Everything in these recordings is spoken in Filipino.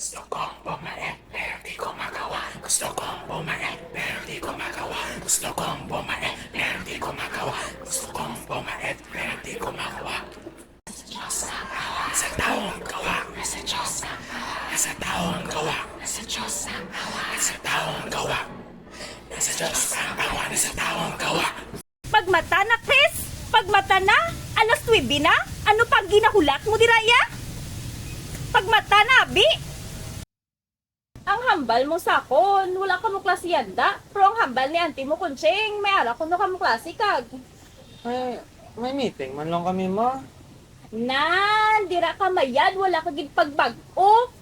Gusto kong bumait, pero di ko magawa. Gusto kong bumait, pero di ko magawa. Gusto kong bumait, pero di ko magawa. Gusto kong bumait, pero di ko magawa. Nasa Diyos ang gawa. Nasa taong gawa. Nasa Diyos ang gawa. Nasa taong gawa. Nasa Diyos ang gawa. Nasa taong gawa. Nasa Diyos ang gawa. Nasa taong gawa. Pagmata na, Chris! Pagmata na! Alas 9 na? Ano pang ginahulak mo, diraya? Pagmata na, Abi! Ang hambal mo sakon, wala ka mo klase yanda. Pero ang hambal ni auntie mo, Kunching, may ala ko no ka mo klase kag. May meeting man lang kami, ma. Nan, dira ka mayad, wala ka gid pagbag-o.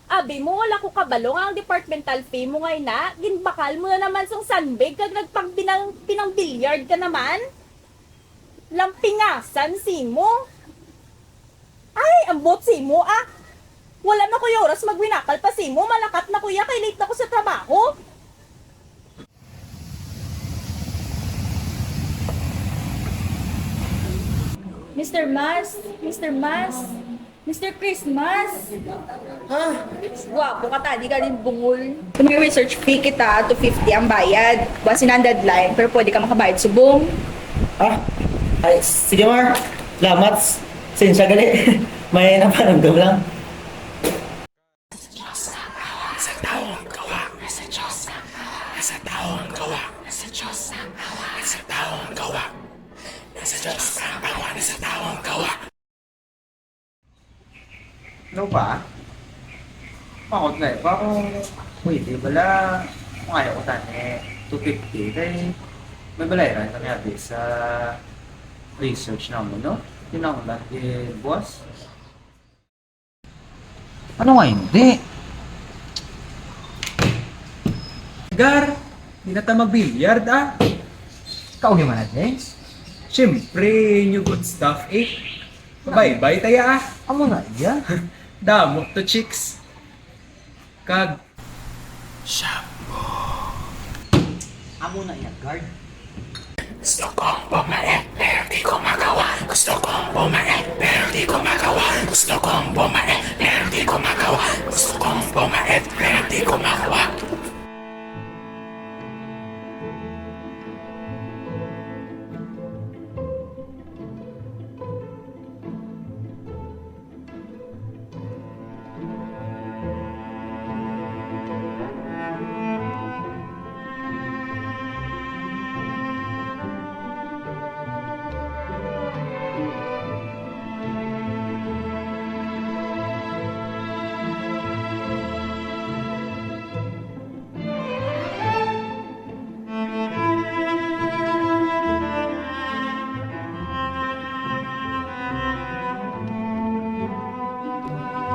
Abi mo, wala ko kabalo nga ang departmental fee mo ngay na. Ginbakal mo na naman sang sunbag kag pinang billiard ka naman. Lampingasan si mo. Ay, ambot si mo ah. Wala na kuya oras magwinakal pa si mo. Malakat na kuya, kay late na ko sa trabaho. Mr. Mas, Mr. Mas, Mr. Christmas. Ha? Wapo ka tadi ka rin bungol. May research fee kita, 250 ang bayad. Basin ang deadline, pero pwede ka makabayad subong. Ah? Ay, sige, Mar. Salamat. Sinsya gali. May naparamdam lang. Nasa Diyos ang gawa. Nasa taong gawa. Nasa Diyos ang gawa. Nasa taong gawa. Nasa Diyos ang gawa. Nasa taong gawa. Nasa Diyos ang gawa. Nasa taong gawa. Ano ba? Pakot na eh. Parang, pwede bala, kung ayaw ko tani, 250 kay may balayran kami habis sa research namin, no? Tinangulan kay boss. Ano nga hindi? Gar, hindi na tayo mag-billiard ah. Kaugi man natin. Siyempre, new good stuff eh. Bye-bye tayo ah. Amo na, iya? Damo to chicks. Kag Amo na, iya, guard. Gusto kong bumait, pero di ko magawa. Gusto kong bumait, pero di ko magawa. Gusto kong bumait, pero di ko magawa. Gusto kong bumait, pero di ko magawa.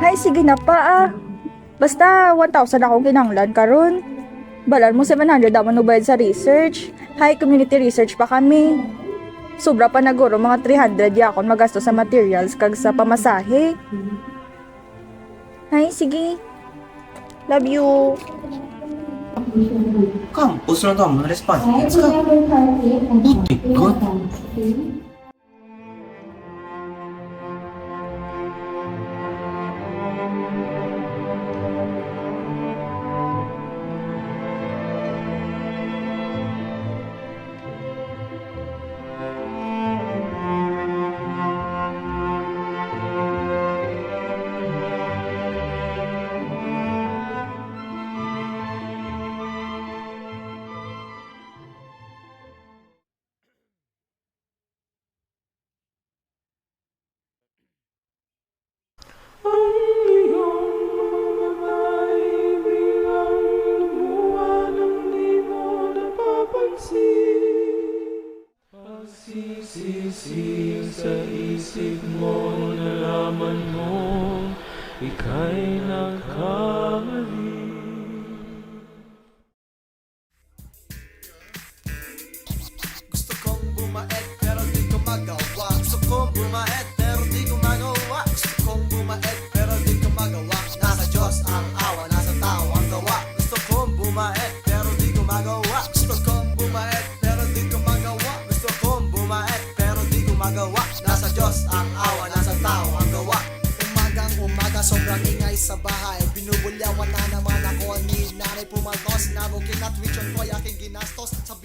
Hay, sige na pa ah. Basta 1,000 akong kinanglan karon. Balan mo 700 daman ubayad sa research. Hay, community research pa kami. Sobra pa naguro mga 300 yakon magasto sa materials kag sa pamasahe. Hay, sige. Love you. Campus lang tamo, respondents ka. Buti ko. Pagsisisi sa isip mo, nalaman mo, ika'y nagkamali. Gusto kong bumait pero di ko magawa. Gusto kong bumait pero di ko magawa. Gusto kong bumait pero di ko magawa. Nasa Diyos ang awa, nasa tao ang gawa. Gusto kong bumait pero di ko magawa. Gusto kong bumait pero di ko magawa. Gusto kong bumait pero di ko magawa. Nasa Diyos ang awa, nasa tao ang gawa. Umagang umaga sobrang ingay sa bahay. Binubulyawan na naman ako ni nanay pumaltos. Nabukit at witchon ko ay aking ginastos. Sa